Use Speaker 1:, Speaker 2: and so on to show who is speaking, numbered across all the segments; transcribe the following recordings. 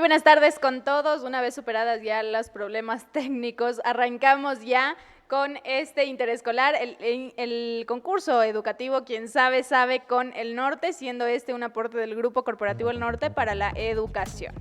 Speaker 1: buenas tardes con todos. Una vez superadas ya los problemas técnicos, arrancamos ya con este interescolar, el concurso educativo Quien Sabe, Sabe con el Norte, siendo este un aporte del Grupo Corporativo El Norte para la educación.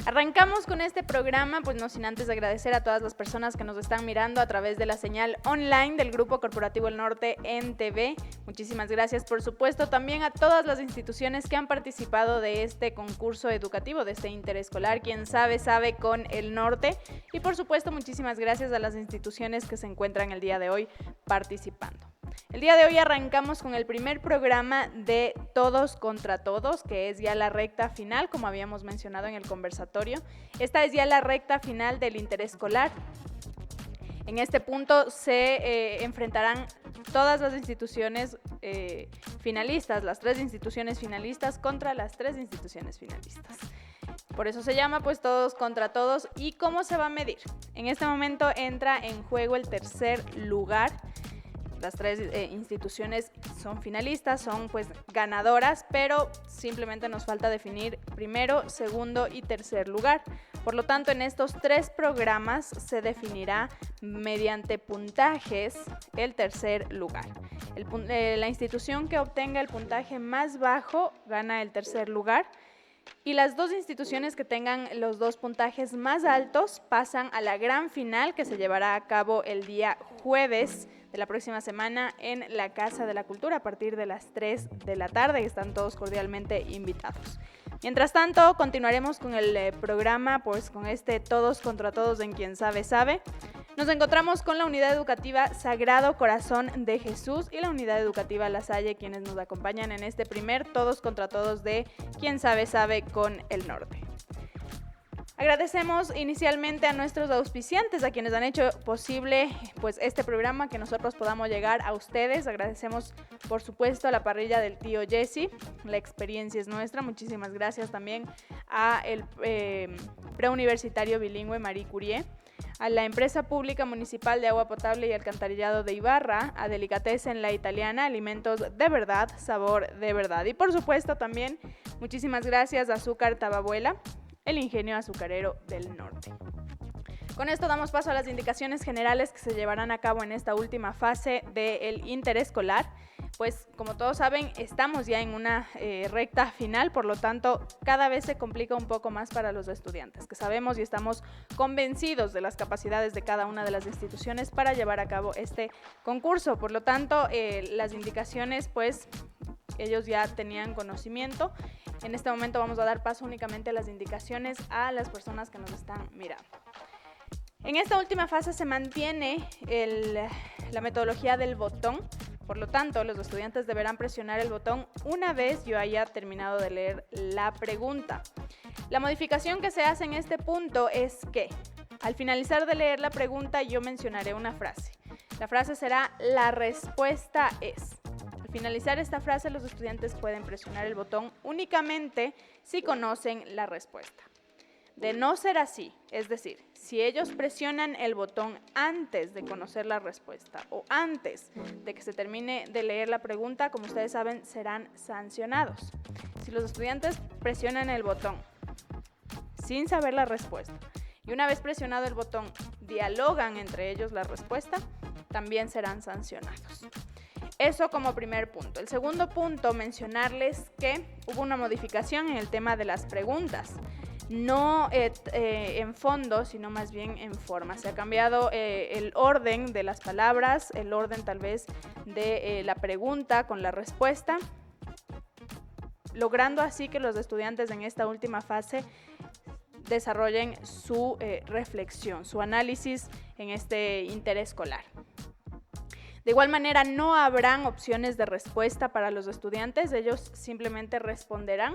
Speaker 1: Arrancamos con este programa, pues no sin antes agradecer a todas las personas que nos están mirando a través de la señal online del Grupo Corporativo El Norte en TV. Muchísimas gracias, por supuesto, también a todas las instituciones que han participado de este concurso educativo, de este interescolar Quien Sabe, Sabe con el Norte. Y por supuesto, muchísimas gracias a las instituciones que se encuentran el día de hoy participando. El día de hoy arrancamos con el primer programa de Todos contra Todos, que es ya la recta final, como habíamos mencionado en el conversatorio. Esta es ya la recta final del interescolar. En este punto se enfrentarán todas las instituciones finalistas, las 3 instituciones finalistas contra las 3 instituciones finalistas. Por eso se llama pues Todos contra Todos. ¿Y cómo se va a medir? En este momento entra en juego el tercer lugar. Las 3 instituciones son finalistas, son pues ganadoras, pero simplemente nos falta definir primero, segundo y tercer lugar. Por lo tanto, en estos 3 programas se definirá mediante puntajes el tercer lugar. La institución que obtenga el puntaje más bajo gana el tercer lugar. Y las 2 instituciones que tengan los 2 puntajes más altos pasan a la gran final, que se llevará a cabo el día jueves de la próxima semana en la Casa de la Cultura a partir de las 3 de la tarde. Están todos cordialmente invitados. Mientras tanto, continuaremos con el programa, pues con este Todos contra Todos en Quien Sabe, Sabe. Nos encontramos con la Unidad Educativa Sagrado Corazón de Jesús y la Unidad Educativa La Salle, quienes nos acompañan en este primer Todos contra Todos de Quien Sabe, Sabe con el Norte. Agradecemos inicialmente a nuestros auspiciantes, a quienes han hecho posible pues este programa, que nosotros podamos llegar a ustedes. Agradecemos, por supuesto, a la parrilla del tío Jesse. La experiencia es nuestra. Muchísimas gracias también a el preuniversitario bilingüe Marie Curie, a la Empresa Pública Municipal de Agua Potable y Alcantarillado de Ibarra, a Delicatessen La Italiana, alimentos de verdad, sabor de verdad. Y por supuesto también muchísimas gracias a Azúcar Tababuela, el ingenio azucarero del norte. Con esto damos paso a las indicaciones generales que se llevarán a cabo en esta última fase del interescolar. Pues como todos saben, estamos ya en una recta final, por lo tanto cada vez se complica un poco más para los estudiantes, que sabemos y estamos convencidos de las capacidades de cada una de las instituciones para llevar a cabo este concurso. Por lo tanto, las indicaciones pues ellos ya tenían conocimiento. En este momento vamos a dar paso únicamente a las indicaciones a las personas que nos están mirando. En esta última fase se mantiene la metodología del botón. Por lo tanto, los estudiantes deberán presionar el botón una vez yo haya terminado de leer la pregunta. La modificación que se hace en este punto es que al finalizar de leer la pregunta yo mencionaré una frase. La frase será: la respuesta es. Al finalizar esta frase, los estudiantes pueden presionar el botón únicamente si conocen la respuesta. De no ser así, es decir, si ellos presionan el botón antes de conocer la respuesta o antes de que se termine de leer la pregunta, como ustedes saben, serán sancionados. Si los estudiantes presionan el botón sin saber la respuesta y una vez presionado el botón dialogan entre ellos la respuesta, también serán sancionados. Eso como primer punto. El segundo punto, mencionarles que hubo una modificación en el tema de las preguntas. No en fondo, sino más bien en forma. Se ha cambiado el orden de las palabras, el orden tal vez de la pregunta con la respuesta, logrando así que los estudiantes en esta última fase desarrollen su reflexión, su análisis en este interescolar. De igual manera, no habrán opciones de respuesta para los estudiantes, ellos simplemente responderán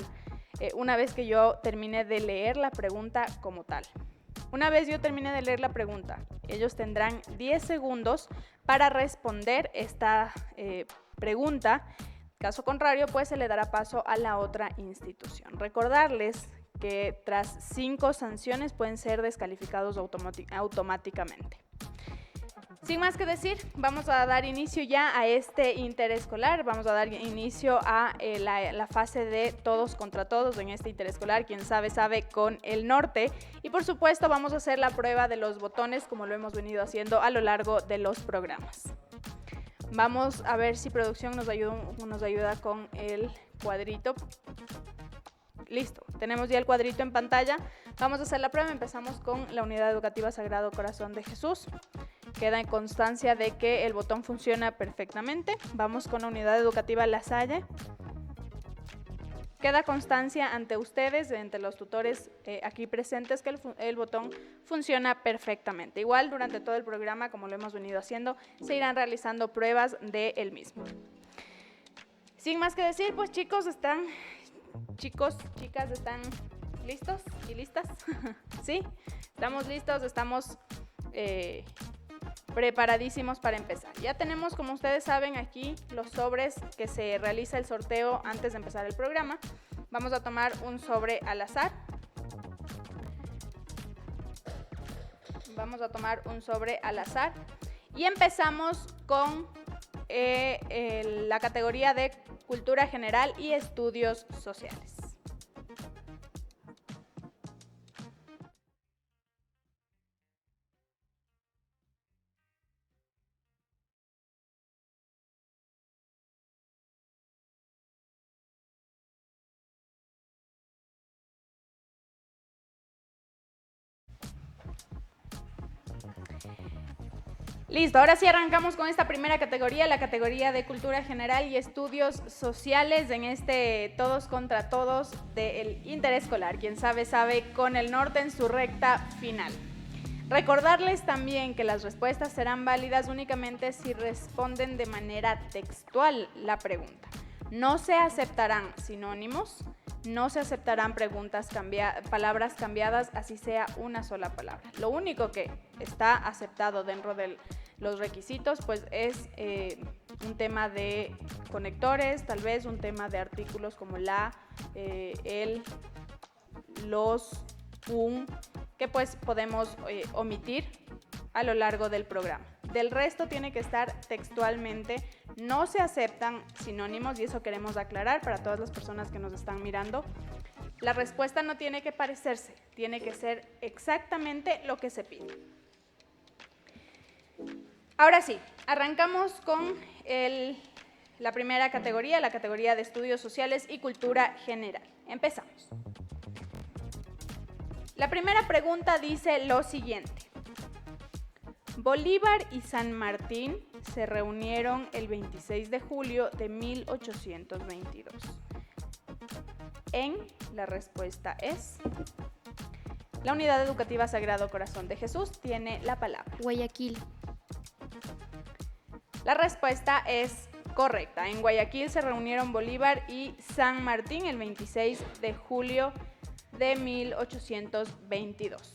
Speaker 1: una vez que yo termine de leer la pregunta como tal. Una vez yo termine de leer la pregunta, ellos tendrán 10 segundos para responder esta pregunta. Caso contrario, pues se le dará paso a la otra institución. Recordarles que tras 5 sanciones pueden ser descalificados automáticamente. Sin más que decir, vamos a dar inicio ya a este interescolar, vamos a dar inicio a la fase de todos contra todos en este interescolar, quien sabe, sabe con el norte. Y por supuesto vamos a hacer la prueba de los botones como lo hemos venido haciendo a lo largo de los programas. Vamos a ver si producción nos ayuda con el cuadrito. Listo, tenemos ya el cuadrito en pantalla. Vamos a hacer la prueba, empezamos con la unidad educativa Sagrado Corazón de Jesús. Queda en constancia de que el botón funciona perfectamente. Vamos con la unidad educativa La Salle. Queda constancia ante ustedes, entre los tutores aquí presentes, que el botón funciona perfectamente. Igual durante todo el programa, como lo hemos venido haciendo, se irán realizando pruebas del mismo. Sin más que decir, pues chicos, chicas, ¿están listos y listas? ¿Sí? ¿Estamos listos? Estamos preparadísimos para empezar. Ya tenemos, como ustedes saben, aquí los sobres que se realiza el sorteo antes de empezar el programa. Vamos a tomar un sobre al azar. Y empezamos con la categoría de Cultura General y Estudios Sociales. Listo, ahora sí arrancamos con esta primera categoría, la categoría de Cultura General y Estudios Sociales en este Todos contra Todos del interescolar. Quien sabe, sabe con el norte en su recta final. Recordarles también que las respuestas serán válidas únicamente si responden de manera textual la pregunta. No se aceptarán sinónimos, no se aceptarán palabras cambiadas, así sea una sola palabra. Lo único que está aceptado dentro de los requisitos pues es un tema de conectores, tal vez un tema de artículos como la, el, los, un, que pues podemos omitir a lo largo del programa. Del resto tiene que estar textualmente, no se aceptan sinónimos y eso queremos aclarar para todas las personas que nos están mirando. La respuesta no tiene que parecerse, tiene que ser exactamente lo que se pide. Ahora sí, arrancamos con la primera categoría, la categoría de Estudios Sociales y Cultura General. Empezamos. La primera pregunta dice lo siguiente. Bolívar y San Martín se reunieron el 26 de julio de 1822. La respuesta es... La unidad educativa Sagrado Corazón de Jesús tiene la palabra.
Speaker 2: Guayaquil.
Speaker 1: La respuesta es correcta. En Guayaquil se reunieron Bolívar y San Martín el 26 de julio de 1822.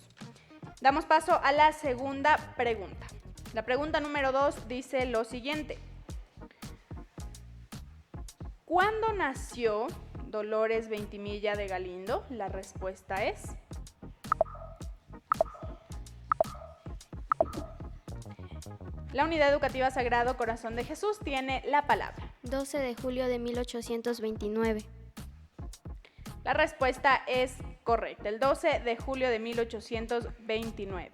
Speaker 1: Damos paso a la segunda pregunta. La pregunta número 2 dice lo siguiente. ¿Cuándo nació Dolores Ventimilla de Galindo? La respuesta es... La unidad educativa Sagrado Corazón de Jesús tiene la palabra.
Speaker 2: 12 de julio de 1829.
Speaker 1: La respuesta es correcta, el 12 de julio de 1829.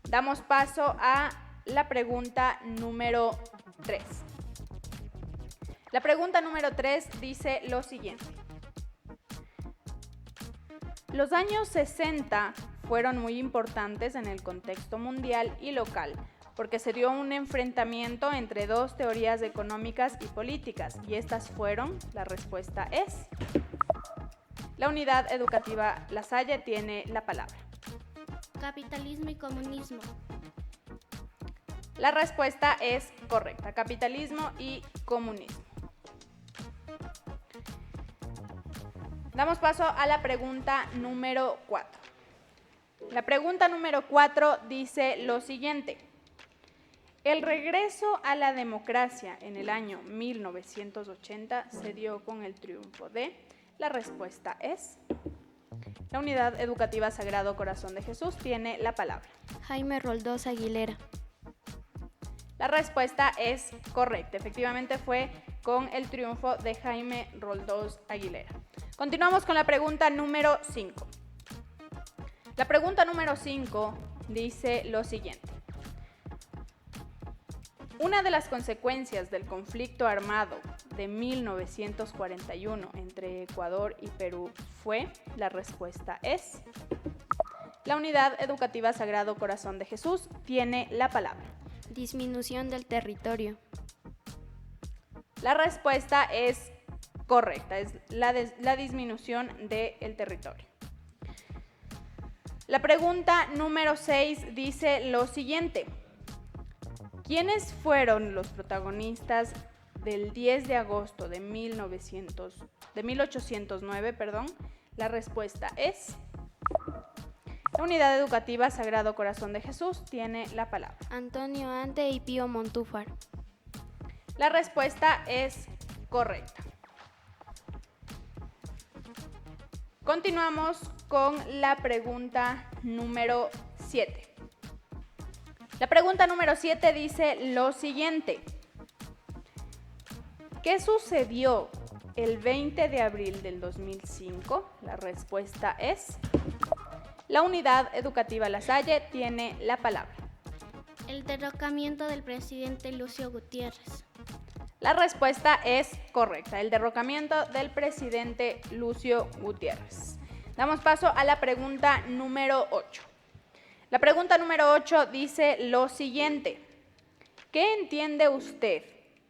Speaker 1: Damos paso a la pregunta número 3. La pregunta número 3 dice lo siguiente. Los años 60 fueron muy importantes en el contexto mundial y local, porque se dio un enfrentamiento entre dos teorías económicas y políticas, y estas fueron, la respuesta es... La unidad educativa La Salle tiene la palabra.
Speaker 2: Capitalismo y comunismo.
Speaker 1: La respuesta es correcta, capitalismo y comunismo. Damos paso a la pregunta número 4. La pregunta número 4 dice lo siguiente. El regreso a la democracia en el año 1980 se dio con el triunfo de... La respuesta es... La unidad educativa Sagrado Corazón de Jesús tiene la palabra.
Speaker 2: Jaime Roldós Aguilera.
Speaker 1: La respuesta es correcta. Efectivamente fue con el triunfo de Jaime Roldós Aguilera. Continuamos con la pregunta número 5. La pregunta número 5 dice lo siguiente. Una de las consecuencias del conflicto armado de 1941 entre Ecuador y Perú fue, la respuesta es, la Unidad Educativa Sagrado Corazón de Jesús tiene la palabra.
Speaker 2: Disminución del territorio.
Speaker 1: La respuesta es correcta, es la disminución del territorio. La pregunta número 6 dice lo siguiente. ¿Quiénes fueron los protagonistas del 10 de agosto de 1809? La respuesta es... La Unidad Educativa Sagrado Corazón de Jesús tiene la palabra.
Speaker 2: Antonio Ante y Pío Montúfar.
Speaker 1: La respuesta es correcta. Continuamos con la pregunta número 7. La pregunta número 7 dice lo siguiente. ¿Qué sucedió el 20 de abril del 2005? La respuesta es... La Unidad Educativa La Salle tiene la palabra.
Speaker 2: El derrocamiento del presidente Lucio Gutiérrez.
Speaker 1: La respuesta es correcta, el derrocamiento del presidente Lucio Gutiérrez. Damos paso a la pregunta número 8. La pregunta número 8 dice lo siguiente. ¿Qué entiende usted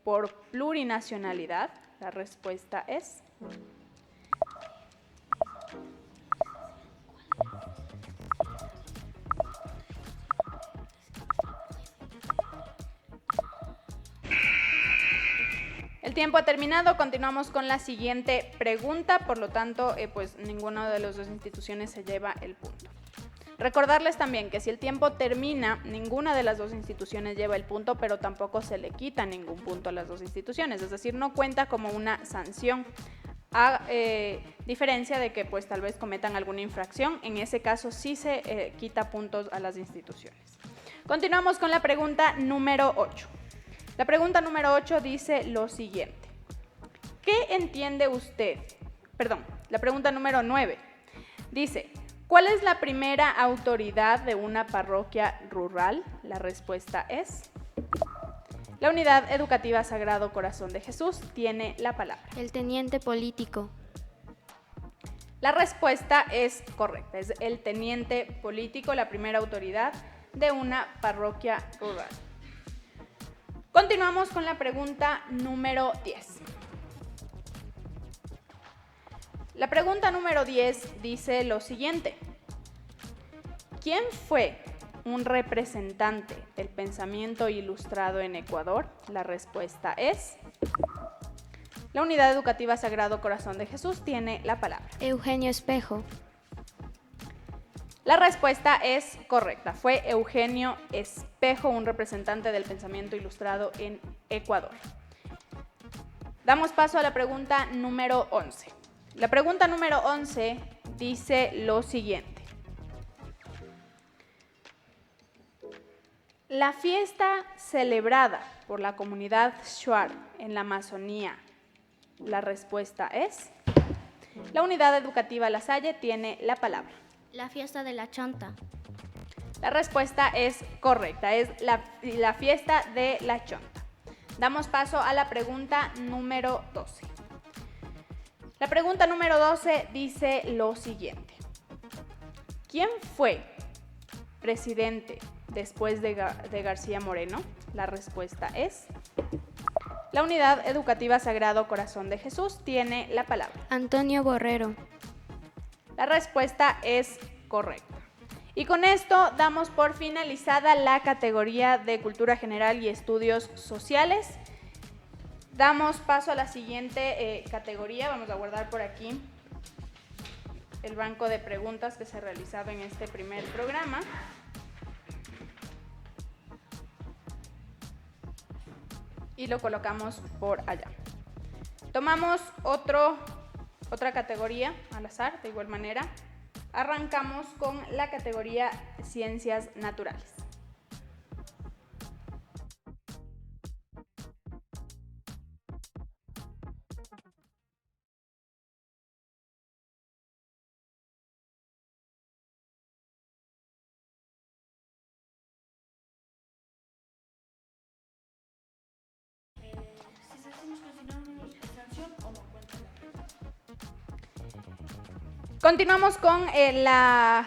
Speaker 1: por plurinacionalidad? La respuesta es... El tiempo ha terminado, continuamos con la siguiente pregunta, por lo tanto, pues ninguna de las dos instituciones se lleva el punto. Recordarles también que si el tiempo termina, ninguna de las dos instituciones lleva el punto, pero tampoco se le quita ningún punto a las dos instituciones, es decir, no cuenta como una sanción, a diferencia de que pues tal vez cometan alguna infracción, en ese caso sí se quita puntos a las instituciones. Continuamos con la pregunta número 8. La pregunta número 8 dice lo siguiente. ¿Qué entiende usted? La pregunta número 9 dice, ¿cuál es la primera autoridad de una parroquia rural? La respuesta es... La Unidad Educativa Sagrado Corazón de Jesús tiene la palabra.
Speaker 2: El teniente político.
Speaker 1: La respuesta es correcta, es el teniente político, la primera autoridad de una parroquia rural. Continuamos con la pregunta número 10. La pregunta número 10 dice lo siguiente. ¿Quién fue un representante del pensamiento ilustrado en Ecuador? La respuesta es... La Unidad Educativa Sagrado Corazón de Jesús tiene la palabra.
Speaker 2: Eugenio Espejo.
Speaker 1: La respuesta es correcta. Fue Eugenio Espejo, un representante del pensamiento ilustrado en Ecuador. Damos paso a la pregunta número 11. La pregunta número 11 dice lo siguiente. La fiesta celebrada por la comunidad Shuar en la Amazonía, la respuesta es... La Unidad Educativa La Salle tiene la palabra.
Speaker 2: La fiesta de la chanta.
Speaker 1: La respuesta es correcta, es la fiesta de la chonta. Damos paso a la pregunta número 12. La pregunta número 12 dice lo siguiente. ¿Quién fue presidente después de García Moreno? La respuesta es... La Unidad Educativa Sagrado Corazón de Jesús tiene la palabra.
Speaker 2: Antonio Borrero.
Speaker 1: La respuesta es correcta. Y con esto damos por finalizada la categoría de Cultura General y Estudios Sociales. Damos paso a la siguiente categoría. Vamos a guardar por aquí el banco de preguntas que se realizaba en este primer programa. Y lo colocamos por allá. Tomamos otra categoría al azar, de igual manera. Arrancamos con la categoría Ciencias Naturales. Continuamos con la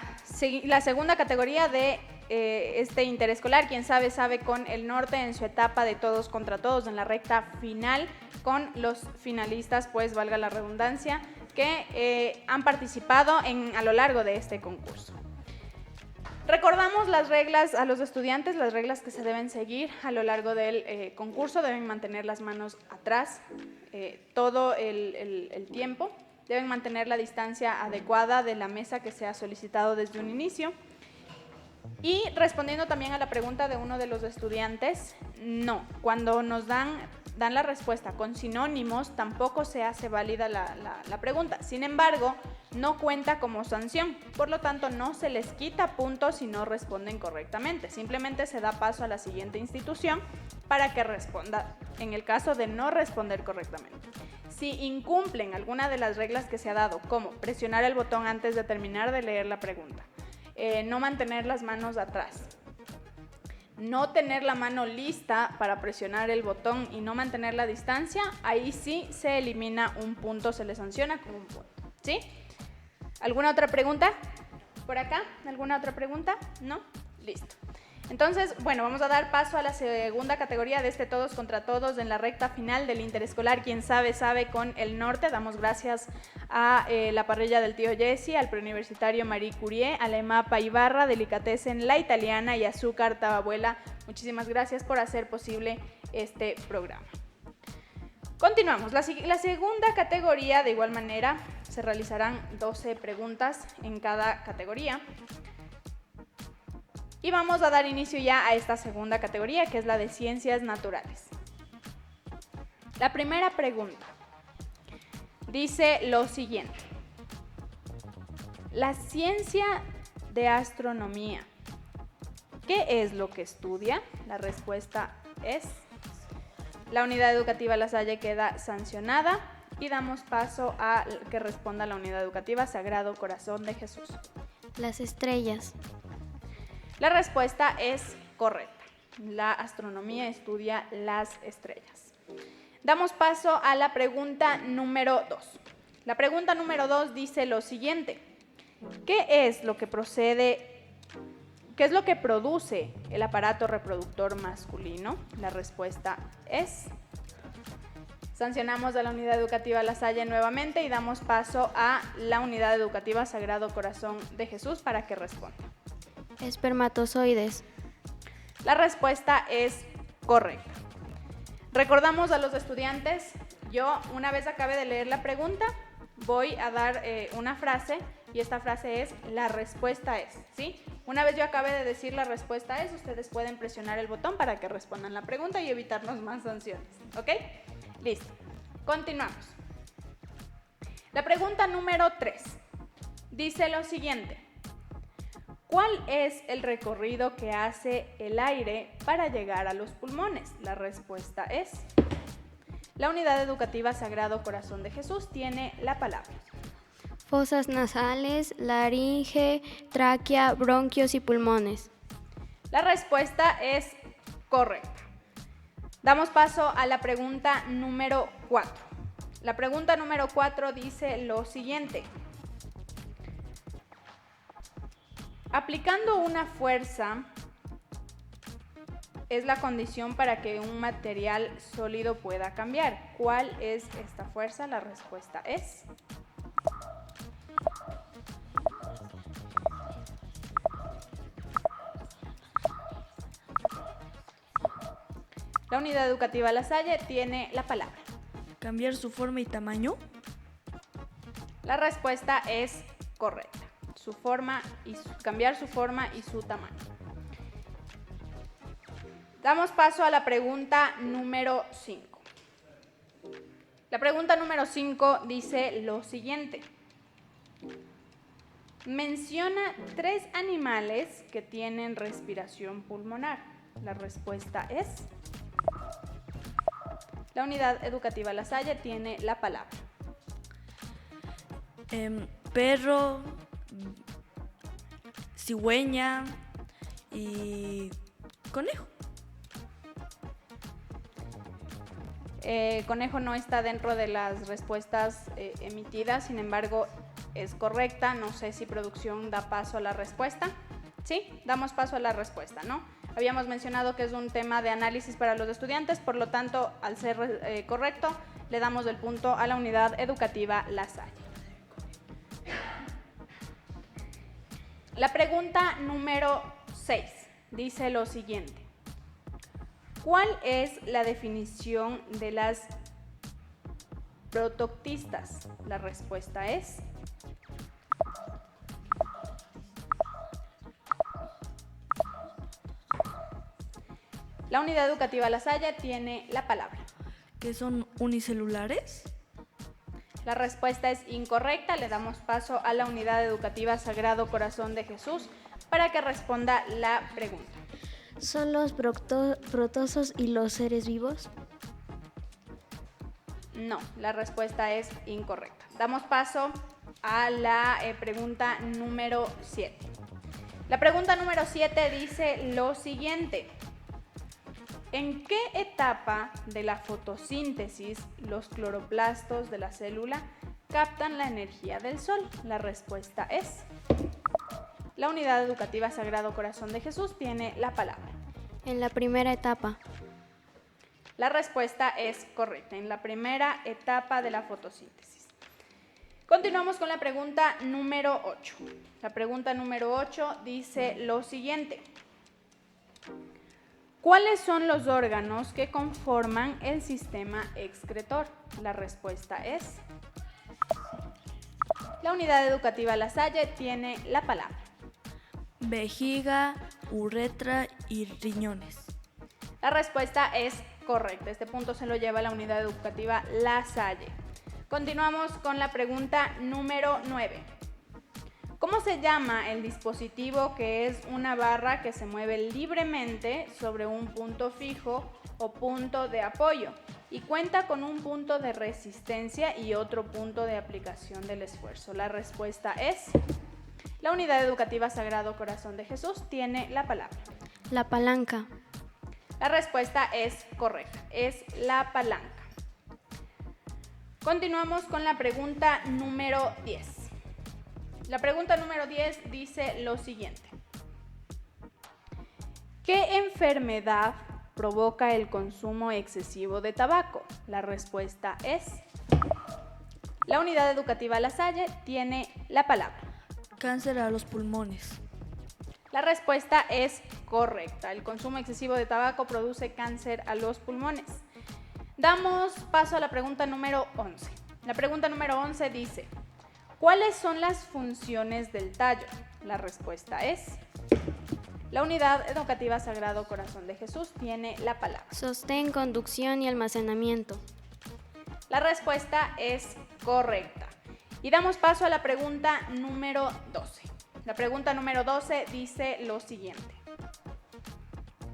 Speaker 1: segunda categoría de este interescolar. Quien sabe, sabe, con el norte en su etapa de todos contra todos, en la recta final, con los finalistas, pues valga la redundancia, que han participado a lo largo de este concurso. Recordamos las reglas a los estudiantes, las reglas que se deben seguir a lo largo del concurso. Deben mantener las manos atrás todo el tiempo. Deben mantener la distancia adecuada de la mesa que se ha solicitado desde un inicio. Y respondiendo también a la pregunta de uno de los estudiantes, no, cuando nos dan la respuesta con sinónimos, tampoco se hace válida la pregunta. Sin embargo, no cuenta como sanción, por lo tanto no se les quita puntos si no responden correctamente. Simplemente se da paso a la siguiente institución para que responda en el caso de no responder correctamente. Si incumplen alguna de las reglas que se ha dado, como presionar el botón antes de terminar de leer la pregunta, no mantener las manos atrás, no tener la mano lista para presionar el botón y no mantener la distancia, ahí sí se elimina un punto, se le sanciona con un punto, ¿sí? ¿Alguna otra pregunta? ¿Por acá? ¿Alguna otra pregunta? ¿No? Listo. Entonces, bueno, vamos a dar paso a la segunda categoría de este todos contra todos en la recta final del interescolar. Quien sabe, sabe, con el norte. Damos gracias a la parrilla del tío Jesse, al preuniversitario Marie Curie, a la EMAPA Ibarra, Delicatessen La Italiana y Azúcar Tababuela. Muchísimas gracias por hacer posible este programa. Continuamos. La segunda categoría, de igual manera, se realizarán 12 preguntas en cada categoría. Y vamos a dar inicio ya a esta segunda categoría, que es la de ciencias naturales. La primera pregunta dice lo siguiente: la ciencia de astronomía, ¿qué es lo que estudia? La respuesta es: la unidad educativa La Salle queda sancionada y damos paso a que responda la unidad educativa Sagrado Corazón de Jesús.
Speaker 2: Las estrellas.
Speaker 1: La respuesta es correcta. La astronomía estudia las estrellas. Damos paso a la pregunta número 2. La pregunta número 2 dice lo siguiente: ¿qué es lo que produce el aparato reproductor masculino? La respuesta es: sancionamos a la unidad educativa La Salle nuevamente y damos paso a la unidad educativa Sagrado Corazón de Jesús para que responda.
Speaker 2: Espermatozoides.
Speaker 1: La respuesta es correcta. Recordamos a los estudiantes, yo una vez acabe de leer la pregunta, voy a dar una frase y esta frase es: la respuesta es, ¿sí? Una vez yo acabe de decir la respuesta es, ustedes pueden presionar el botón para que respondan la pregunta y evitarnos más sanciones, ¿ok? Listo. Continuamos. La pregunta número 3 dice lo siguiente: ¿cuál es el recorrido que hace el aire para llegar a los pulmones? La respuesta es: la unidad educativa Sagrado Corazón de Jesús tiene la palabra.
Speaker 2: Fosas nasales, laringe, tráquea, bronquios y pulmones.
Speaker 1: La respuesta es correcta. Damos paso a la pregunta número 4. La pregunta número 4 dice lo siguiente: aplicando una fuerza es la condición para que un material sólido pueda cambiar. ¿Cuál es esta fuerza? La respuesta es: la unidad educativa La Salle tiene la palabra.
Speaker 3: ¿Cambiar su forma y tamaño?
Speaker 1: La respuesta es correcta. Cambiar su forma y su tamaño. Damos paso a la pregunta número 5. La pregunta número 5 dice lo siguiente: menciona 3 animales que tienen respiración pulmonar. La respuesta es: la unidad educativa La Salle tiene la palabra.
Speaker 3: Perro, cigüeña y conejo.
Speaker 1: Conejo no está dentro de las respuestas emitidas, sin embargo, es correcta. No sé si producción da paso a la respuesta. Sí, damos paso a la respuesta, ¿no? Habíamos mencionado que es un tema de análisis para los estudiantes, por lo tanto, al ser correcto, le damos el punto a la unidad educativa La Salle. La pregunta número 6 dice lo siguiente. ¿Cuál es la definición de las protoctistas? La respuesta es... La unidad educativa La Salle tiene la palabra.
Speaker 3: ¿Que son unicelulares?
Speaker 1: La respuesta es incorrecta. Le damos paso a la unidad educativa Sagrado Corazón de Jesús para que responda la pregunta.
Speaker 2: ¿Son los protozoos y los seres vivos?
Speaker 1: No, la respuesta es incorrecta. Damos paso a la pregunta número 7. La pregunta número 7 dice lo siguiente. ¿En qué etapa de la fotosíntesis los cloroplastos de la célula captan la energía del sol? La respuesta es... La unidad educativa Sagrado Corazón de Jesús tiene la palabra.
Speaker 2: En la primera etapa.
Speaker 1: La respuesta es correcta, en la primera etapa de la fotosíntesis. Continuamos con la pregunta número 8. La pregunta número 8 dice lo siguiente. ¿Cuáles son los órganos que conforman el sistema excretor? La respuesta es... La unidad educativa La Salle tiene la palabra.
Speaker 3: Vejiga, uretra y riñones.
Speaker 1: La respuesta es correcta. Este punto se lo lleva la unidad educativa La Salle. Continuamos con la pregunta número 9. ¿Cómo se llama el dispositivo que es una barra que se mueve libremente sobre un punto fijo o punto de apoyo y cuenta con un punto de resistencia y otro punto de aplicación del esfuerzo? La respuesta es... La unidad educativa Sagrado Corazón de Jesús tiene la palabra.
Speaker 2: La palanca.
Speaker 1: La respuesta es correcta, es la palanca. Continuamos con la pregunta número 10. La pregunta número 10 dice lo siguiente. ¿Qué enfermedad provoca el consumo excesivo de tabaco? La respuesta es... La unidad educativa La Salle tiene la palabra.
Speaker 3: Cáncer a los pulmones.
Speaker 1: La respuesta es correcta. El consumo excesivo de tabaco produce cáncer a los pulmones. Damos paso a la pregunta número 11. La pregunta número 11 dice... ¿Cuáles son las funciones del tallo? La respuesta es... La unidad educativa Sagrado Corazón de Jesús tiene la palabra.
Speaker 2: Sostén, conducción y almacenamiento.
Speaker 1: La respuesta es correcta. Y damos paso a la pregunta número 12. La pregunta número 12 dice lo siguiente.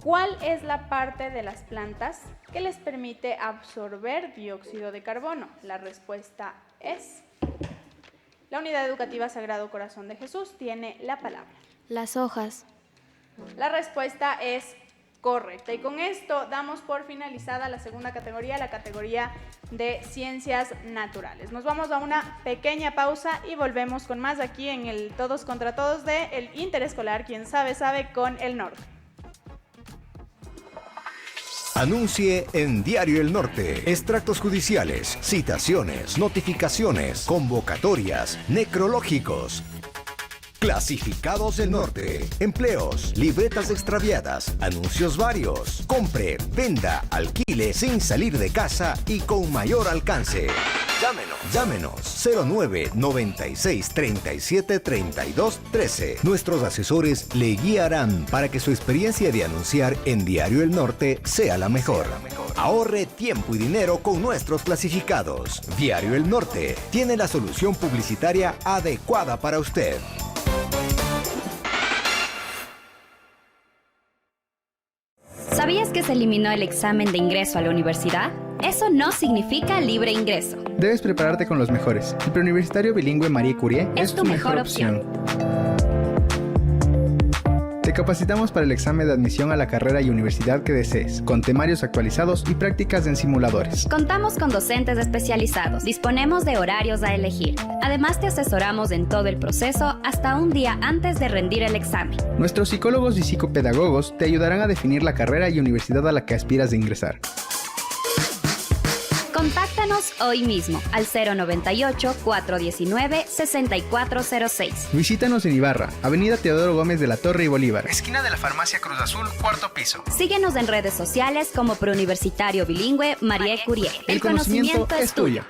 Speaker 1: ¿Cuál es la parte de las plantas que les permite absorber dióxido de carbono? La respuesta es... La unidad educativa Sagrado Corazón de Jesús tiene la palabra.
Speaker 2: Las hojas.
Speaker 1: La respuesta es correcta. Y con esto damos por finalizada la segunda categoría, la categoría de Ciencias Naturales. Nos vamos a una pequeña pausa y volvemos con más aquí en el Todos contra Todos de El Interescolar, quien sabe, sabe con el norte.
Speaker 4: Anuncie en Diario El Norte. Extractos judiciales, citaciones, notificaciones, convocatorias, necrológicos. Clasificados del Norte. Empleos, libretas extraviadas, anuncios varios. Compre, venda, alquile sin salir de casa y con mayor alcance. Llámenos 09 96 37 32 13. Nuestros asesores le guiarán para que su experiencia de anunciar en Diario El Norte sea la mejor. Ahorre tiempo y dinero con nuestros clasificados. Diario El Norte tiene la solución publicitaria adecuada para usted.
Speaker 5: ¿Sabías que se eliminó el examen de ingreso a la universidad? Eso no significa libre ingreso.
Speaker 6: Debes prepararte con los mejores. El preuniversitario bilingüe Marie Curie
Speaker 5: es tu mejor opción.
Speaker 6: Te capacitamos para el examen de admisión a la carrera y universidad que desees, con temarios actualizados y prácticas en simuladores.
Speaker 5: Contamos con docentes especializados. Disponemos de horarios a elegir. Además, te asesoramos en todo el proceso hasta un día antes de rendir el examen.
Speaker 6: Nuestros psicólogos y psicopedagogos te ayudarán a definir la carrera y universidad a la que aspiras de ingresar.
Speaker 5: Contáctanos hoy mismo al 098-419-6406.
Speaker 6: Visítanos en Ibarra, Avenida Teodoro Gómez de la Torre y Bolívar, esquina de la Farmacia Cruz Azul, cuarto piso.
Speaker 5: Síguenos en redes sociales como Preuniversitario Bilingüe Marie Curie.
Speaker 6: El conocimiento es tuyo.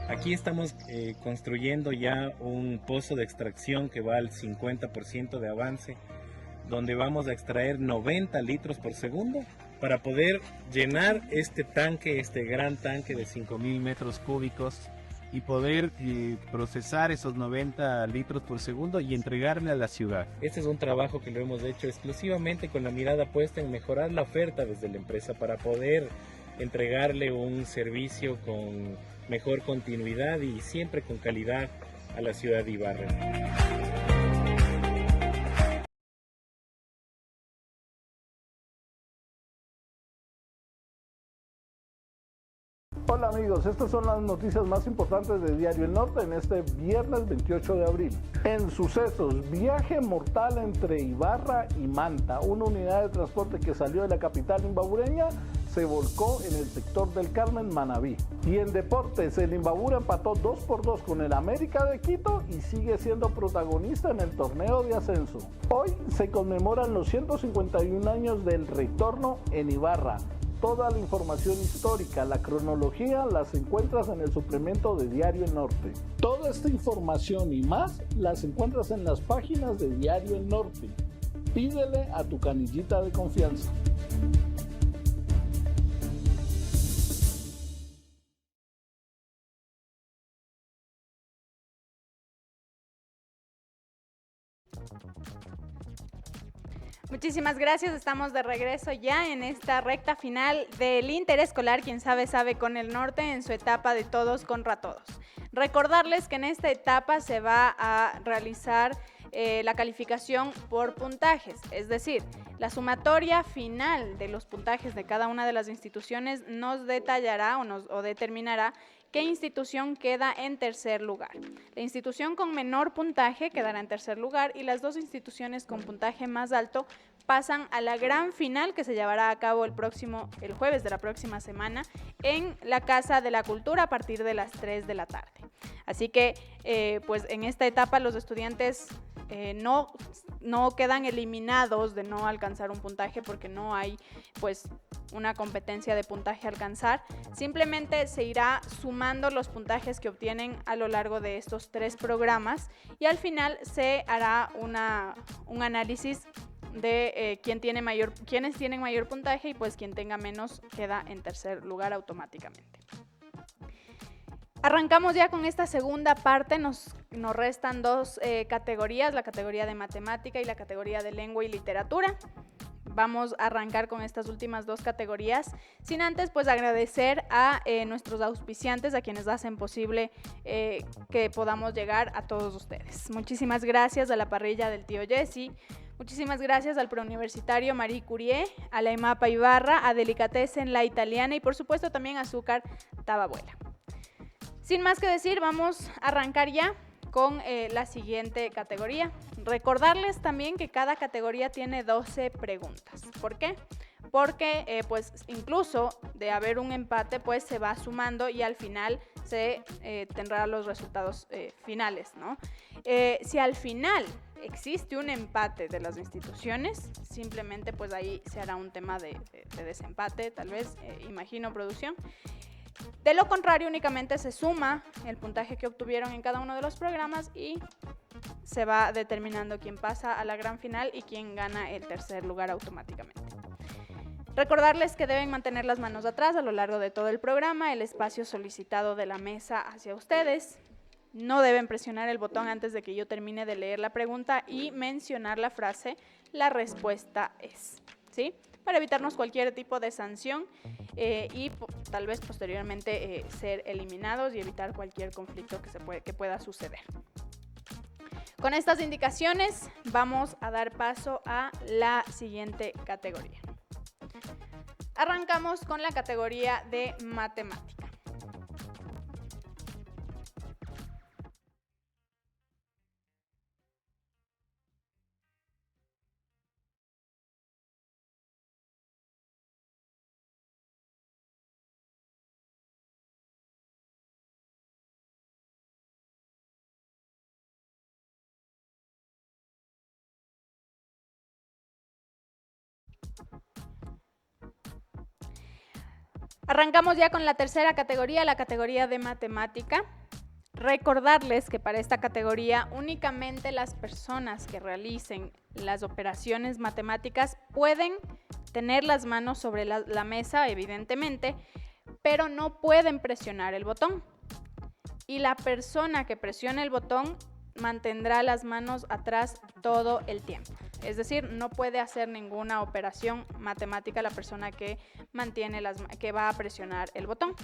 Speaker 7: Aquí estamos construyendo ya un pozo de extracción que va al 50% de avance, donde vamos a extraer 90 litros por segundo para poder llenar este tanque, este gran tanque de 5.000 metros cúbicos y poder procesar esos 90 litros por segundo y entregarle a la ciudad. Este es un trabajo que lo hemos hecho exclusivamente con la mirada puesta en mejorar la oferta desde la empresa para poder entregarle un servicio con mejor continuidad y siempre con calidad a la ciudad de Ibarra.
Speaker 8: Hola amigos, estas son las noticias más importantes de Diario El Norte en este viernes 28 de abril. En sucesos, viaje mortal entre Ibarra y Manta. Una unidad de transporte que salió de la capital imbabureña se volcó en el sector del Carmen, Manabí. Y en deportes, el Imbabura empató 2-2 con el América de Quito y sigue siendo protagonista en el torneo de ascenso. Hoy se conmemoran los 151 años del retorno en Ibarra. Toda la información histórica, la cronología, las encuentras en el suplemento de Diario El Norte. Toda esta información y más las encuentras en las páginas de Diario El Norte. Pídele a tu canillita de confianza.
Speaker 1: Muchísimas gracias, estamos de regreso ya en esta recta final del Interescolar, quien sabe, sabe con el norte en su etapa de todos contra todos. Recordarles que en esta etapa se va a realizar la calificación por puntajes, es decir, la sumatoria final de los puntajes de cada una de las instituciones nos detallará o determinará qué institución queda en tercer lugar. La institución con menor puntaje quedará en tercer lugar y las dos instituciones con puntaje más alto pasan a la gran final que se llevará a cabo el jueves de la próxima semana en la Casa de la Cultura a partir de las 3 de la tarde. Así que pues en esta etapa los estudiantes no quedan eliminados de no alcanzar un puntaje porque no hay pues una competencia de puntaje a alcanzar. Simplemente se irá sumando los puntajes que obtienen a lo largo de estos 3 programas y al final se hará un análisis de quienes tienen mayor puntaje y pues quien tenga menos queda en tercer lugar automáticamente. Arrancamos ya con esta segunda parte, nos restan 2 categorías, la categoría de matemática y la categoría de lengua y literatura. Vamos a arrancar con estas últimas 2 categorías, sin antes pues agradecer a nuestros auspiciantes, a quienes hacen posible que podamos llegar a todos ustedes. Muchísimas gracias a la parrilla del tío Jesse, muchísimas gracias al Preuniversitario Marie Curie, a la EMAPA Ibarra, a Delicatessen La Italiana y por supuesto también a Azúcar Tababuela. Sin más que decir, vamos a arrancar ya con la siguiente categoría. Recordarles también que cada categoría tiene 12 preguntas. ¿Por qué? Porque pues incluso de haber un empate pues se va sumando y al final se tendrá los resultados finales, ¿no? Si al final existe un empate de las instituciones, simplemente pues ahí se hará un tema de desempate, tal vez, imagino, producción. De lo contrario, únicamente se suma el puntaje que obtuvieron en cada uno de los programas y se va determinando quién pasa a la gran final y quién gana el tercer lugar automáticamente. Recordarles que deben mantener las manos atrás a lo largo de todo el programa, el espacio solicitado de la mesa hacia ustedes. No deben presionar el botón antes de que yo termine de leer la pregunta y mencionar la frase "la respuesta es", ¿sí? Para evitarnos cualquier tipo de sanción y tal vez posteriormente ser eliminados y evitar cualquier conflicto que pueda suceder. Con estas indicaciones vamos a dar paso a la siguiente categoría. Arrancamos con la categoría de matemática. Arrancamos ya con la tercera categoría, la categoría de matemática. Recordarles que para esta categoría únicamente las personas que realicen las operaciones matemáticas pueden tener las manos sobre la mesa, evidentemente, pero no pueden presionar el botón. Y la persona que presione el botón mantendrá las manos atrás todo el tiempo. Es decir, no puede hacer ninguna operación matemática la persona que que va a presionar el botón.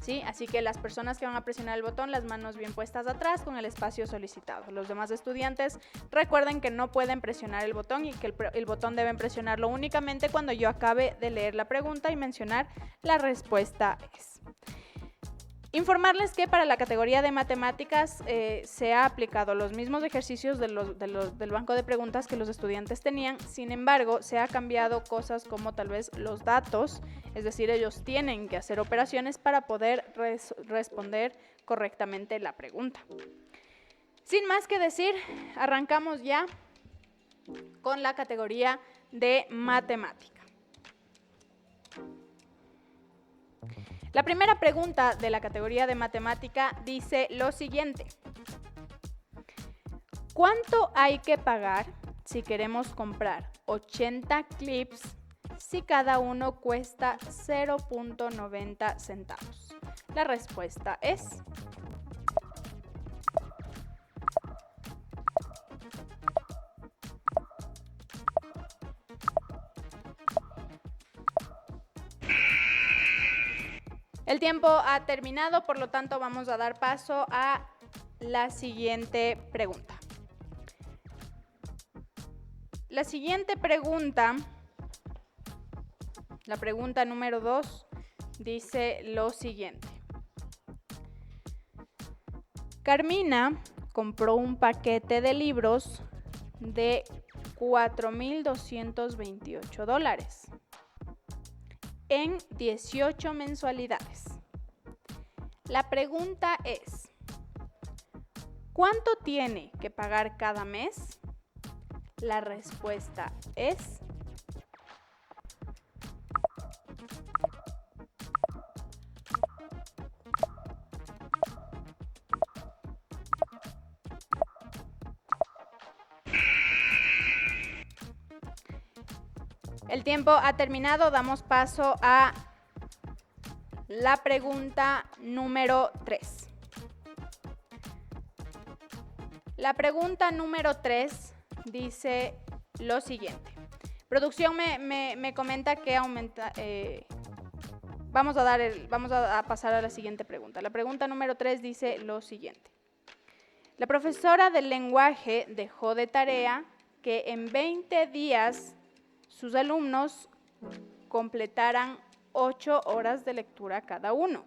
Speaker 1: ¿Sí? Así que las personas que van a presionar el botón, las manos bien puestas atrás con el espacio solicitado. Los demás estudiantes recuerden que no pueden presionar el botón y que el botón deben presionarlo únicamente cuando yo acabe de leer la pregunta y mencionar la respuesta es. Informarles que para la categoría de matemáticas se ha aplicado los mismos ejercicios del banco de preguntas que los estudiantes tenían, sin embargo, se ha cambiado cosas como tal vez los datos, es decir, ellos tienen que hacer operaciones para poder responder correctamente la pregunta. Sin más que decir, arrancamos ya con la categoría de matemática. La primera pregunta de la categoría de matemática dice lo siguiente. ¿Cuánto hay que pagar si queremos comprar 80 clips si cada uno cuesta 0.90 centavos? La respuesta es... El tiempo ha terminado, por lo tanto vamos a dar paso a la siguiente pregunta. La siguiente pregunta, la pregunta número 2, dice lo siguiente. Carmina compró un paquete de libros de $4,228 en 18 mensualidades. La pregunta es, ¿cuánto tiene que pagar cada mes? La respuesta es... El tiempo ha terminado, damos paso a la pregunta número 3. La pregunta número 3 dice lo siguiente. Producción me comenta que aumenta... vamos a pasar a la siguiente pregunta. La pregunta número 3 dice lo siguiente. La profesora del lenguaje dejó de tarea que en 20 días sus alumnos completaran 8 horas de lectura cada uno.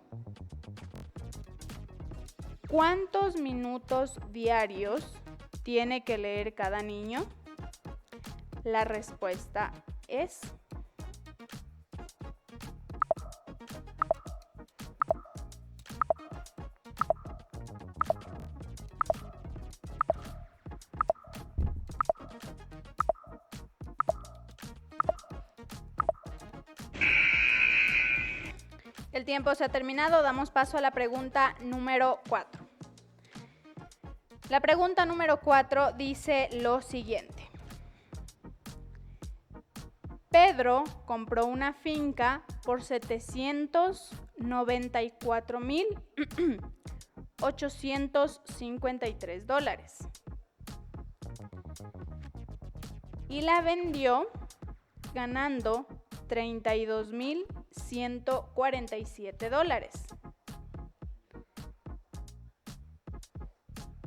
Speaker 1: ¿Cuántos minutos diarios tiene que leer cada niño? La respuesta es... El tiempo se ha terminado, damos paso a la pregunta número 4. La pregunta número 4 dice lo siguiente. Pedro compró una finca por $794,853 y la vendió ganando $32,147.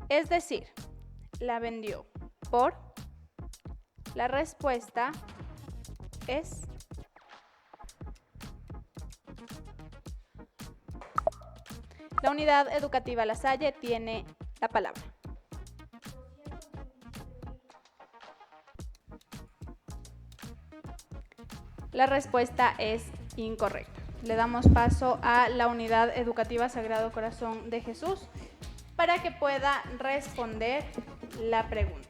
Speaker 1: Es decir, la vendió por. La respuesta es la unidad educativa La Salle tiene la palabra. La respuesta es incorrecta. Le damos paso a la unidad educativa Sagrado Corazón de Jesús para que pueda responder la pregunta.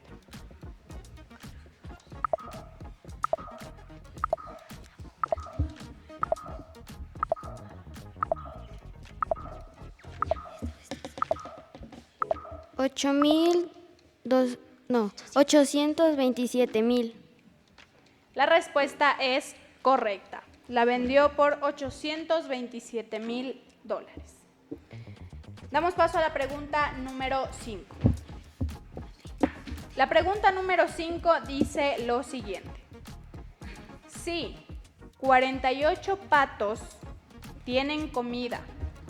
Speaker 2: No, 827,000.
Speaker 1: La respuesta es correcta. La vendió por $827,000. Damos paso a la pregunta número 5. La pregunta número 5 dice lo siguiente. Si 48 patos tienen comida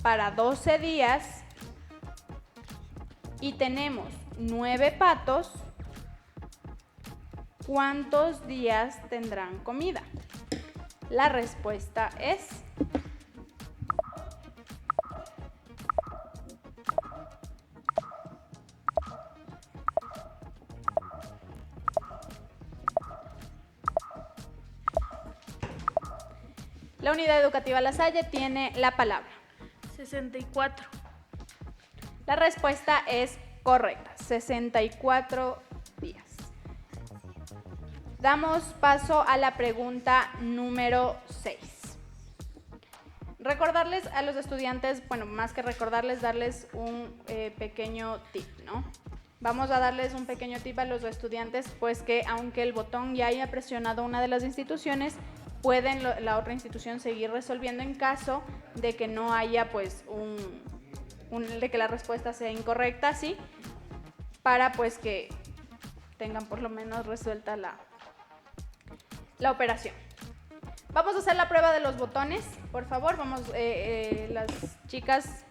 Speaker 1: para 12 días y tenemos 9 patos, ¿cuántos días tendrán comida? La respuesta es la unidad educativa La Salle tiene la palabra.
Speaker 3: 64.
Speaker 1: La respuesta es correcta, 64 días. Damos paso a la pregunta número 6. Recordarles a los estudiantes, bueno, más que recordarles, darles un pequeño tip, ¿no? Vamos a darles un pequeño tip a los estudiantes, pues que aunque el botón ya haya presionado una de las instituciones, pueden la otra institución seguir resolviendo en caso de que no haya, pues, de que la respuesta sea incorrecta, ¿sí? Para, pues, que tengan por lo menos resuelta la operación. Vamos a hacer la prueba de los botones, por favor. Vamos, las chicas,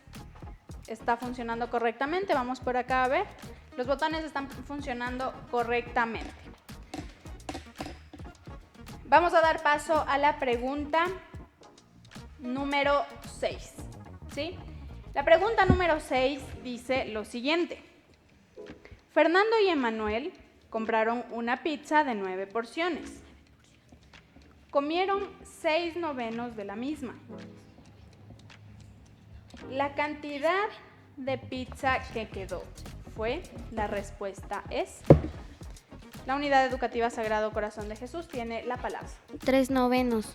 Speaker 1: está funcionando correctamente. Vamos por acá a ver. Los botones están funcionando correctamente. Vamos a dar paso a la pregunta número 6, ¿sí? La pregunta número 6 dice lo siguiente. Fernando y Emanuel compraron una pizza de 9 porciones. Comieron 6/9 de la misma. La cantidad de pizza que quedó fue, la respuesta es, la unidad educativa Sagrado Corazón de Jesús tiene la palabra.
Speaker 2: 3/9.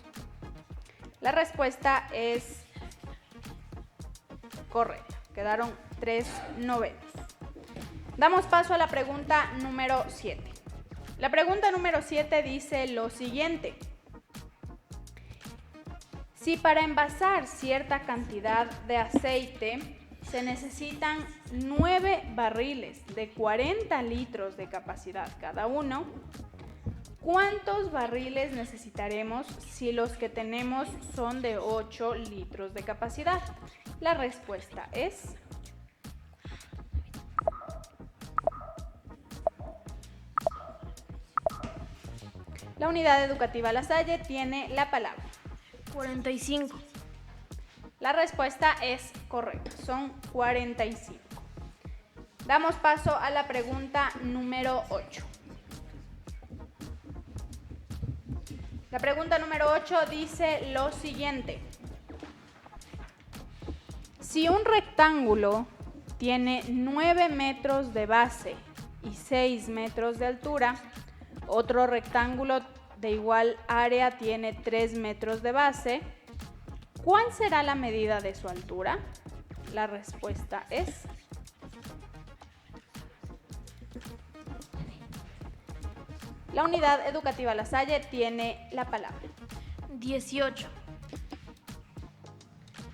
Speaker 1: La respuesta es correcta, quedaron 3/9. Damos paso a la pregunta número 7. La pregunta número 7 dice lo siguiente. Si para envasar cierta cantidad de aceite se necesitan 9 barriles de 40 litros de capacidad cada uno, ¿cuántos barriles necesitaremos si los que tenemos son de 8 litros de capacidad? La respuesta es la unidad educativa La Salle tiene la palabra.
Speaker 3: 45.
Speaker 1: La respuesta es correcta, son 45. Damos paso a la pregunta número 8. La pregunta número 8 dice lo siguiente. Si un rectángulo tiene 9 metros de base y 6 metros de altura, otro rectángulo de igual área tiene 3 metros de base, ¿cuál será la medida de su altura? La respuesta es la unidad educativa La Salle tiene la palabra.
Speaker 3: 18.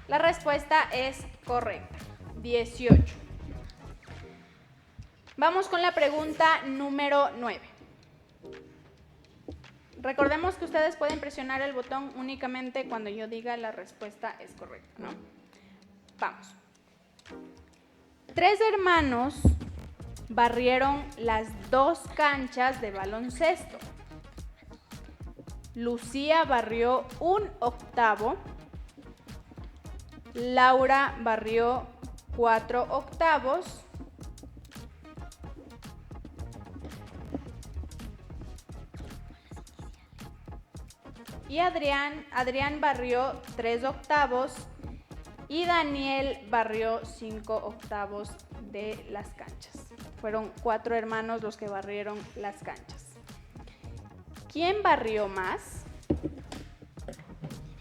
Speaker 1: La respuesta es correcta, 18. Vamos con la pregunta número 9. Recordemos que ustedes pueden presionar el botón únicamente cuando yo diga la respuesta es correcta, ¿no? Vamos. 3 hermanos barrieron las 2 canchas de baloncesto. Lucía barrió 1/8. Laura barrió 4/8. Y Adrián barrió 3/8 y Daniel barrió 5/8 de las canchas. Fueron 4 hermanos los que barrieron las canchas. ¿Quién barrió más?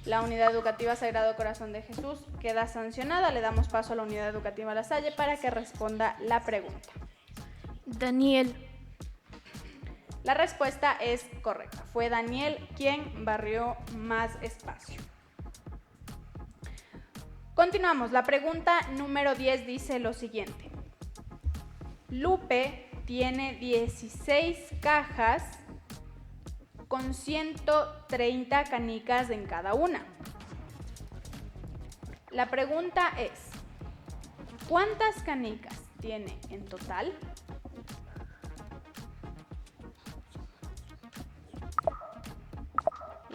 Speaker 1: La Unidad Educativa Sagrado Corazón de Jesús queda sancionada. Le damos paso a la Unidad Educativa La Salle para que responda la pregunta.
Speaker 3: Daniel.
Speaker 1: La respuesta es correcta. Fue Daniel quien barrió más espacio. Continuamos. La pregunta número 10 dice lo siguiente. Lupe tiene 16 cajas con 130 canicas en cada una. La pregunta es, ¿cuántas canicas tiene en total?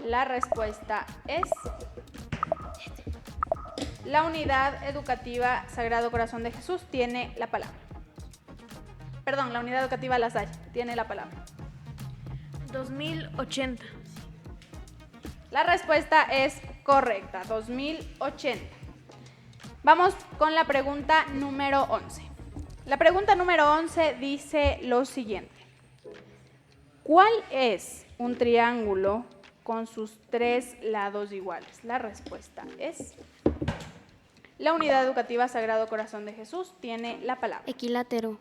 Speaker 1: La respuesta es la Unidad Educativa Sagrado Corazón de Jesús tiene la palabra. Perdón, la Unidad Educativa La Salle tiene la palabra.
Speaker 3: 2080.
Speaker 1: La respuesta es correcta, 2080. Vamos con la pregunta número 11. La pregunta número 11 dice lo siguiente. ¿Cuál es un triángulo con sus 3 lados iguales? La respuesta es la Unidad Educativa Sagrado Corazón de Jesús tiene la palabra.
Speaker 2: Equilátero.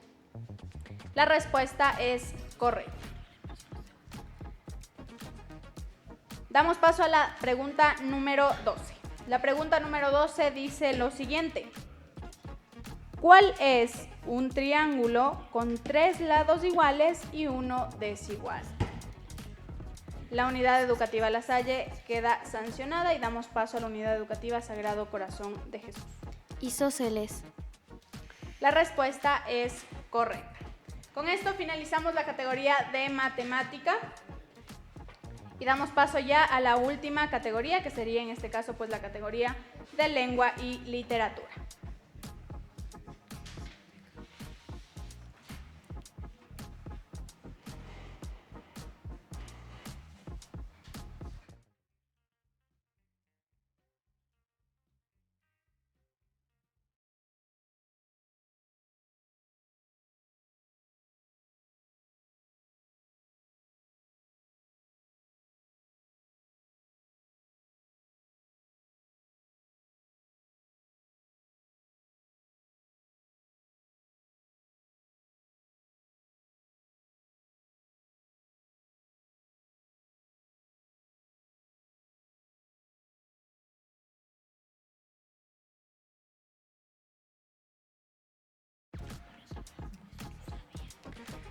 Speaker 1: La respuesta es correcta. Damos paso a la pregunta número 12. La pregunta número 12 dice lo siguiente. ¿Cuál es un triángulo con 3 lados iguales y 1 desigual? La Unidad Educativa La Salle queda sancionada y damos paso a la Unidad Educativa Sagrado Corazón de Jesús.
Speaker 2: Isósceles.
Speaker 1: La respuesta es correcta. Con esto finalizamos la categoría de matemática y damos paso ya a la última categoría, que sería en este caso pues la categoría de lengua y literatura.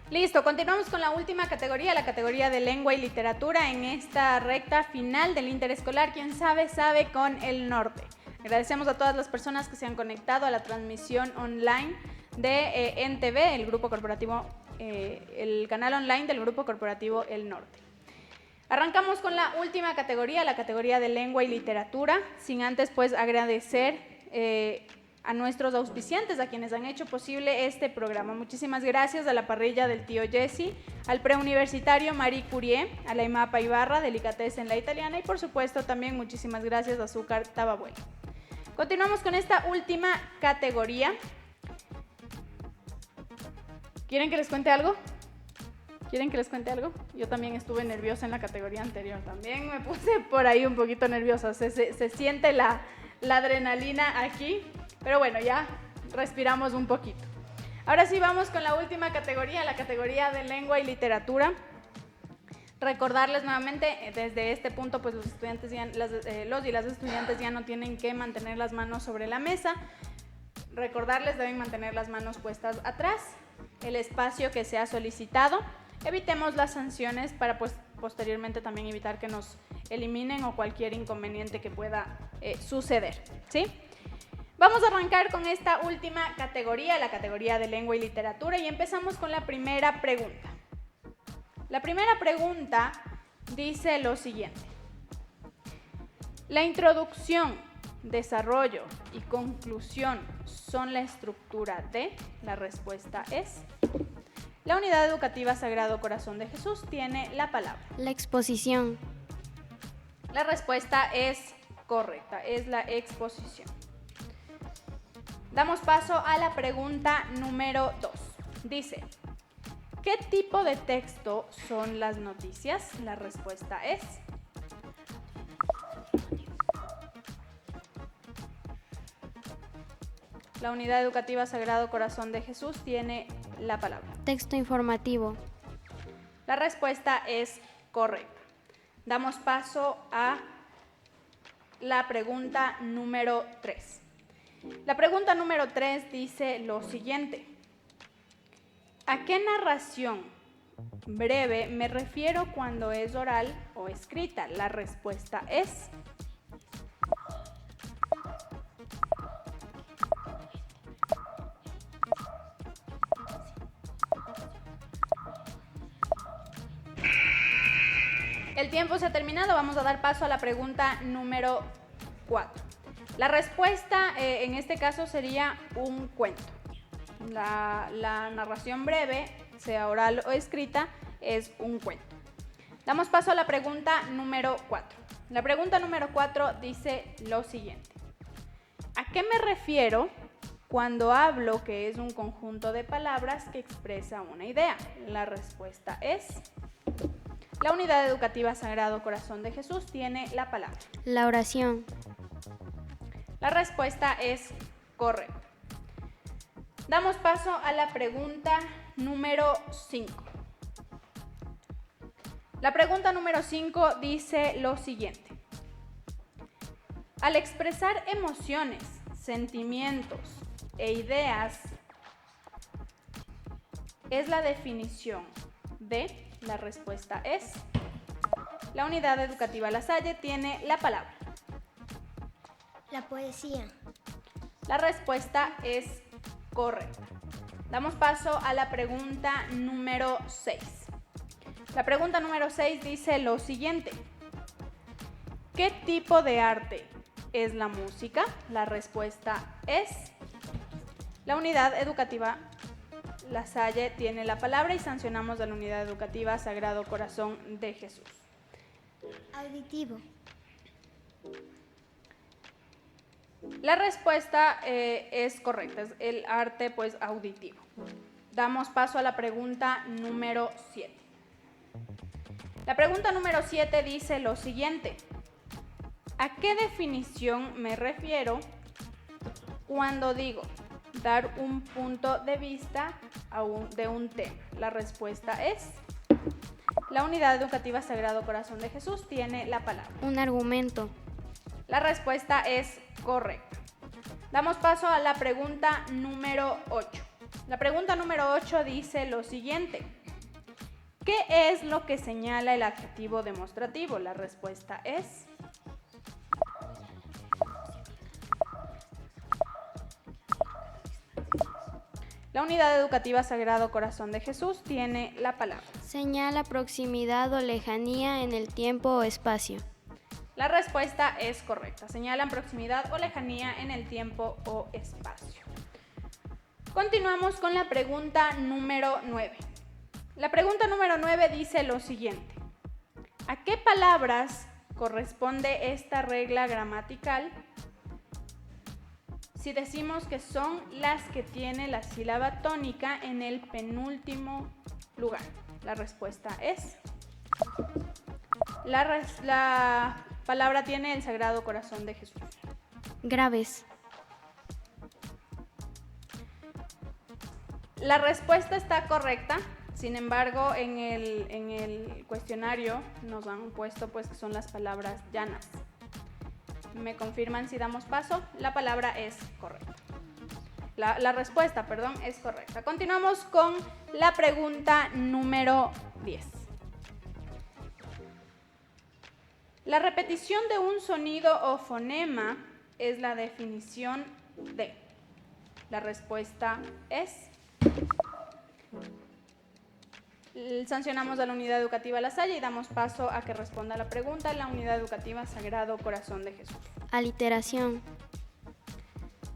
Speaker 1: Listo, continuamos con la última categoría, la categoría de lengua y literatura en esta recta final del interescolar. Quien sabe, sabe con el norte. Agradecemos a todas las personas que se han conectado a la transmisión online de NTV, el grupo corporativo, el canal online del grupo corporativo El Norte. Arrancamos con la última categoría, la categoría de lengua y literatura, sin antes pues agradecer a nuestros auspiciantes, a quienes han hecho posible este programa. Muchísimas gracias a la parrilla del tío Jesse, al preuniversitario Marie Curie, a la IMAPA Ibarra, Delicatessen La Italiana y por supuesto también muchísimas gracias a Azúcar Tababuela. Continuamos con esta última categoría. ¿Quieren que les cuente algo? ¿Quieren que les cuente algo? Yo también estuve nerviosa en la categoría anterior, también me puse por ahí un poquito nerviosa, se siente la adrenalina aquí. Pero bueno, ya respiramos un poquito. Ahora sí vamos con la última categoría, la categoría de lengua y literatura. Recordarles nuevamente, desde este punto, pues los y las estudiantes ya no tienen que mantener las manos sobre la mesa. Recordarles, deben mantener las manos puestas atrás, el espacio que se ha solicitado. Evitemos las sanciones para pues posteriormente también evitar que nos eliminen o cualquier inconveniente que pueda suceder, ¿sí? Vamos a arrancar con esta última categoría, la categoría de lengua y literatura, y empezamos con la primera pregunta. La primera pregunta dice lo siguiente. La introducción, desarrollo y conclusión son la estructura de. La respuesta es. La unidad educativa Sagrado Corazón de Jesús tiene la palabra.
Speaker 2: La exposición.
Speaker 1: La respuesta es correcta, es la exposición. Damos paso a la pregunta número 2. Dice, ¿qué tipo de texto son las noticias? La respuesta es. La unidad educativa Sagrado Corazón de Jesús tiene la palabra.
Speaker 2: Texto informativo.
Speaker 1: La respuesta es correcta. Damos paso a la pregunta número 3. La pregunta número 3 dice lo siguiente. ¿A qué narración breve me refiero cuando es oral o escrita? La respuesta es. El tiempo se ha terminado, vamos a dar paso a la pregunta número 4. La respuesta en este caso sería un cuento. La narración breve, sea oral o escrita, es un cuento. Damos paso a la pregunta número 4. La pregunta número 4 dice lo siguiente. ¿A qué me refiero cuando hablo que es un conjunto de palabras que expresa una idea? La respuesta es. La unidad educativa Sagrado Corazón de Jesús tiene la palabra.
Speaker 2: La oración.
Speaker 1: La respuesta es correcta. Damos paso a la pregunta número 5. La pregunta número 5 dice lo siguiente. Al expresar emociones, sentimientos e ideas, es la definición de. La respuesta es. La unidad educativa La Salle tiene la palabra.
Speaker 2: La poesía.
Speaker 1: La respuesta es correcta. Damos paso a la pregunta número 6. La pregunta número 6 dice lo siguiente. ¿Qué tipo de arte es la música? La respuesta es. La unidad educativa La Salle tiene la palabra y sancionamos a la unidad educativa Sagrado Corazón de Jesús.
Speaker 2: Auditivo.
Speaker 1: La respuesta es correcta, es el arte pues auditivo. Damos paso a la pregunta número 7. La pregunta número 7 dice lo siguiente. ¿A qué definición me refiero cuando digo dar un punto de vista de un tema? La respuesta es. La unidad educativa Sagrado Corazón de Jesús tiene la palabra.
Speaker 2: Un argumento.
Speaker 1: La respuesta es correcta. Damos paso a la pregunta número 8. La pregunta número 8 dice lo siguiente. ¿Qué es lo que señala el adjetivo demostrativo? La respuesta es. La unidad educativa Sagrado Corazón de Jesús tiene la palabra.
Speaker 2: Señala proximidad o lejanía en el tiempo o espacio.
Speaker 1: La respuesta es correcta. Señalan proximidad o lejanía en el tiempo o espacio. Continuamos con la pregunta número 9. La pregunta número 9 dice lo siguiente. ¿A qué palabras corresponde esta regla gramatical si decimos que son las que tiene la sílaba tónica en el penúltimo lugar? La respuesta es. La palabra tiene el Sagrado Corazón de Jesús.
Speaker 2: Graves.
Speaker 1: La respuesta está correcta, sin embargo, en el cuestionario nos han puesto pues que son las palabras llanas. ¿Me confirman si damos paso? La palabra es correcta. La respuesta, perdón, es correcta. Continuamos con la pregunta número 10. La repetición de un sonido o fonema es la definición D. La respuesta es... Sancionamos a la unidad educativa La Salle y damos paso a que responda la pregunta la unidad educativa Sagrado Corazón de Jesús.
Speaker 2: Aliteración.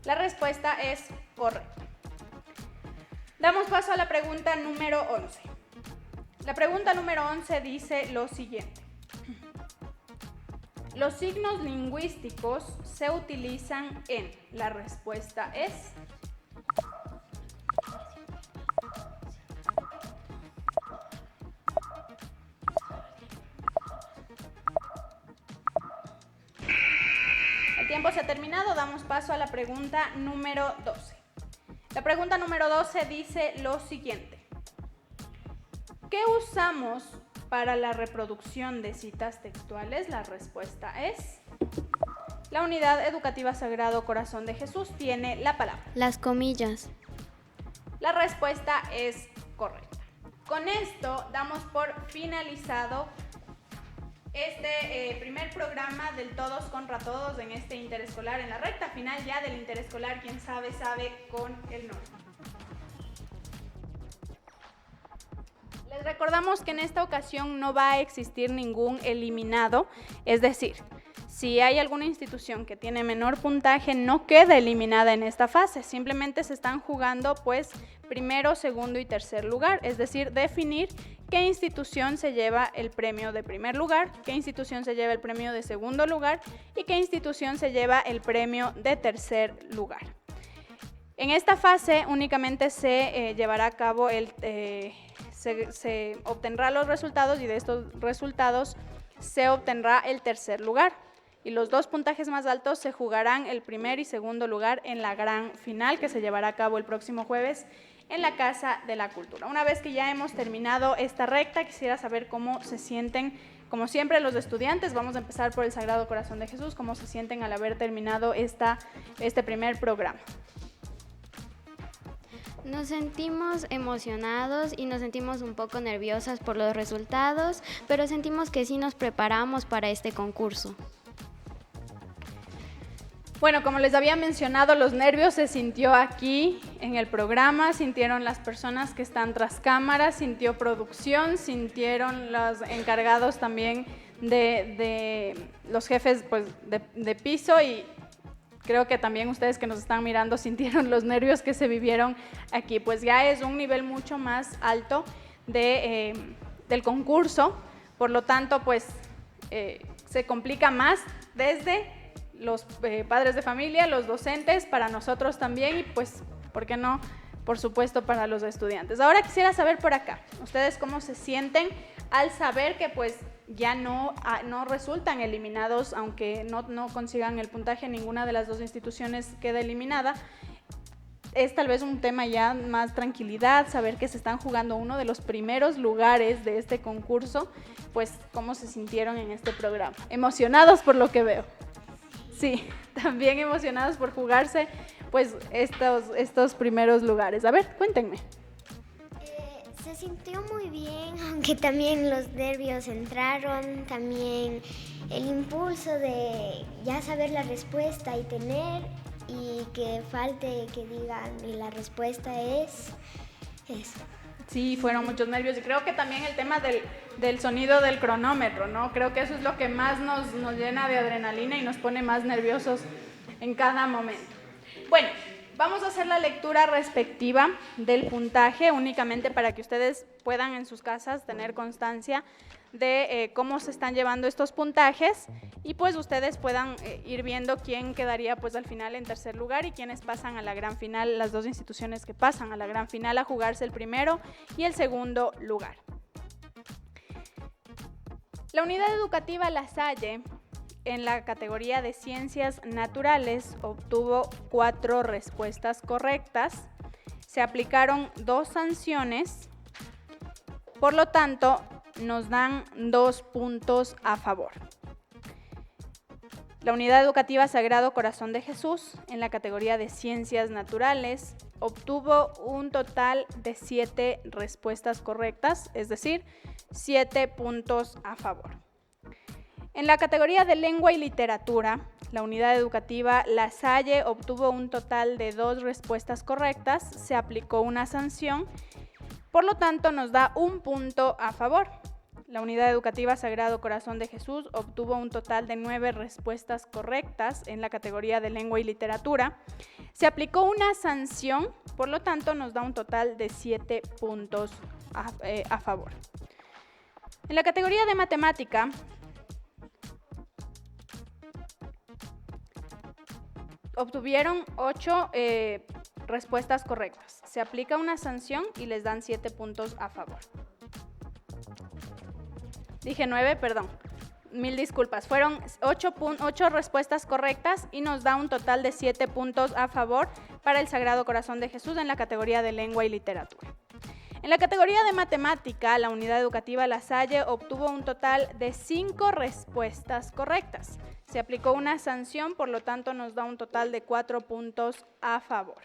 Speaker 1: La respuesta es correcta. Damos paso a la pregunta número 11. La pregunta número 11 dice lo siguiente. Los signos lingüísticos se utilizan en... La respuesta es... El tiempo se ha terminado, damos paso a la pregunta número 12. La pregunta número 12 dice lo siguiente. ¿Qué usamos para la reproducción de citas textuales? La respuesta es... La unidad educativa Sagrado Corazón de Jesús tiene la palabra.
Speaker 2: Las comillas.
Speaker 1: La respuesta es correcta. Con esto damos por finalizado este primer programa del Todos contra Todos en este interescolar, en la recta final ya del interescolar, quien sabe, sabe con el norte. Les recordamos que en esta ocasión no va a existir ningún eliminado, es decir, si hay alguna institución que tiene menor puntaje, no queda eliminada en esta fase, simplemente se están jugando pues primero, segundo y tercer lugar, es decir, definir qué institución se lleva el premio de primer lugar, qué institución se lleva el premio de segundo lugar y qué institución se lleva el premio de tercer lugar. En esta fase únicamente se llevará a cabo se obtendrá los resultados y de estos resultados se obtendrá el tercer lugar. Y los dos puntajes más altos se jugarán el primer y segundo lugar en la gran final que se llevará a cabo el próximo jueves en la Casa de la Cultura. Una vez que ya hemos terminado esta recta, quisiera saber cómo se sienten, como siempre, los estudiantes. Vamos a empezar por el Sagrado Corazón de Jesús, cómo se sienten al haber terminado este primer programa.
Speaker 2: Nos sentimos emocionados y nos sentimos un poco nerviosas por los resultados, pero sentimos que sí nos preparamos para este concurso.
Speaker 1: Bueno, como les había mencionado, los nervios se sintió aquí en el programa, sintieron las personas que están tras cámaras, sintió producción, sintieron los encargados también de los jefes pues, de piso y creo que también ustedes que nos están mirando sintieron los nervios que se vivieron aquí. Pues ya es un nivel mucho más alto del concurso, por lo tanto pues se complica más desde los padres de familia, los docentes, para nosotros también y pues, ¿por qué no? Por supuesto para los estudiantes. Ahora quisiera saber por acá, ¿ustedes cómo se sienten al saber que pues ya no resultan eliminados, aunque no consigan el puntaje, ninguna de las dos instituciones queda eliminada? Es tal vez un tema ya más tranquilidad, saber que se están jugando uno de los primeros lugares de este concurso, pues ¿cómo se sintieron en este programa? Emocionados por lo que veo. Sí, también emocionados por jugarse pues estos primeros lugares. A ver, cuéntenme.
Speaker 9: Se sintió muy bien, aunque también los nervios entraron, también el impulso de ya saber la respuesta y tener, y que falte que digan y la respuesta es eso.
Speaker 1: Sí, fueron muchos nervios y creo que también el tema del sonido del cronómetro, ¿no? Creo que eso es lo que más nos llena de adrenalina y nos pone más nerviosos en cada momento. Bueno, vamos a hacer la lectura respectiva del puntaje únicamente para que ustedes puedan en sus casas tener constancia de cómo se están llevando estos puntajes y pues ustedes puedan ir viendo quién quedaría pues al final en tercer lugar y quiénes pasan a la gran final, las dos instituciones que pasan a la gran final a jugarse el primero y el segundo lugar. La unidad educativa La Salle en la categoría de Ciencias Naturales obtuvo 4 respuestas correctas, se aplicaron 2 sanciones, por lo tanto nos dan 2 puntos a favor. La unidad educativa Sagrado Corazón de Jesús en la categoría de Ciencias Naturales obtuvo un total de 7 respuestas correctas, es decir, 7 puntos a favor. En la categoría de lengua y literatura, la unidad educativa La Salle obtuvo un total de 2 respuestas correctas, se aplicó una sanción, por lo tanto nos da 1 punto a favor. La unidad educativa Sagrado Corazón de Jesús obtuvo un total de 9 respuestas correctas en la categoría de lengua y literatura, se aplicó una sanción, por lo tanto nos da un total de 7 puntos a favor. En la categoría de matemática, obtuvieron 8 respuestas correctas. Se aplica una sanción y les dan 7 puntos a favor. Dije 9, perdón. Mil disculpas. Fueron 8 respuestas correctas y nos da un total de 7 puntos a favor para el Sagrado Corazón de Jesús en la categoría de lengua y literatura. En la categoría de matemática, la unidad educativa La Salle obtuvo un total de 5 respuestas correctas. Se aplicó una sanción, por lo tanto nos da un total de 4 puntos a favor.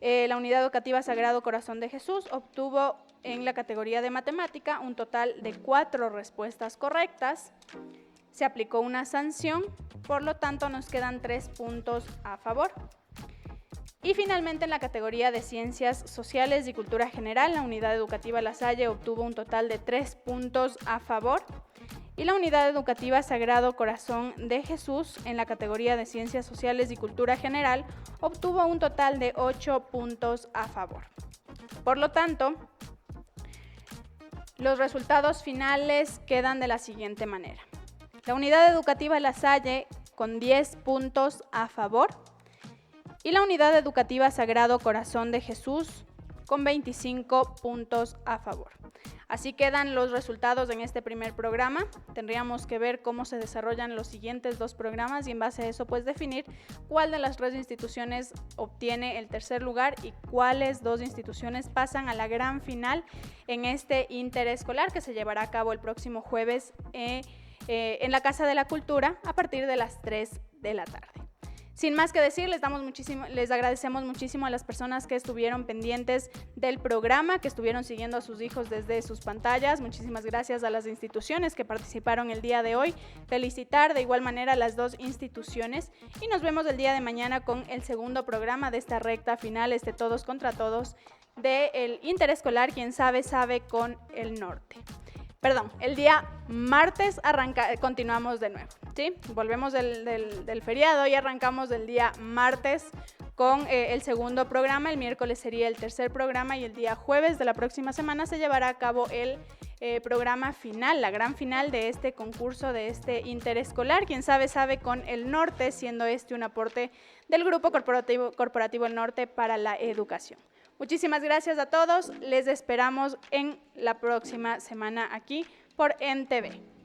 Speaker 1: La unidad educativa Sagrado Corazón de Jesús obtuvo en la categoría de matemática un total de 4 respuestas correctas. Se aplicó una sanción, por lo tanto nos quedan 3 puntos a favor. Y finalmente en la categoría de Ciencias Sociales y Cultura General, la unidad educativa La Salle obtuvo un total de 3 puntos a favor. Y la unidad educativa Sagrado Corazón de Jesús, en la categoría de Ciencias Sociales y Cultura General, obtuvo un total de 8 puntos a favor. Por lo tanto, los resultados finales quedan de la siguiente manera. La unidad educativa La Salle con 10 puntos a favor y la unidad educativa Sagrado Corazón de Jesús con 25 puntos a favor. Así quedan los resultados en este primer programa. Tendríamos que ver cómo se desarrollan los siguientes 2 programas y en base a eso pues definir cuál de las 3 instituciones obtiene el tercer lugar y cuáles 2 instituciones pasan a la gran final en este interescolar que se llevará a cabo el próximo jueves en la Casa de la Cultura a partir de las 3 de la tarde. Sin más que decir, les agradecemos muchísimo a las personas que estuvieron pendientes del programa, que estuvieron siguiendo a sus hijos desde sus pantallas. Muchísimas gracias a las instituciones que participaron el día de hoy. Felicitar de igual manera a las 2 instituciones y nos vemos el día de mañana con el segundo programa de esta recta final, Todos contra Todos, del interescolar, quien sabe, sabe con el norte. Perdón, el día martes continuamos de nuevo, ¿sí? Volvemos del feriado y arrancamos el día martes con el segundo programa. El miércoles sería el tercer programa y el día jueves de la próxima semana se llevará a cabo el programa final, la gran final de este concurso, de este interescolar. Quien sabe, sabe con el norte, siendo este un aporte del Grupo Corporativo El Norte para la Educación. Muchísimas gracias a todos. Les esperamos en la próxima semana aquí por NTV.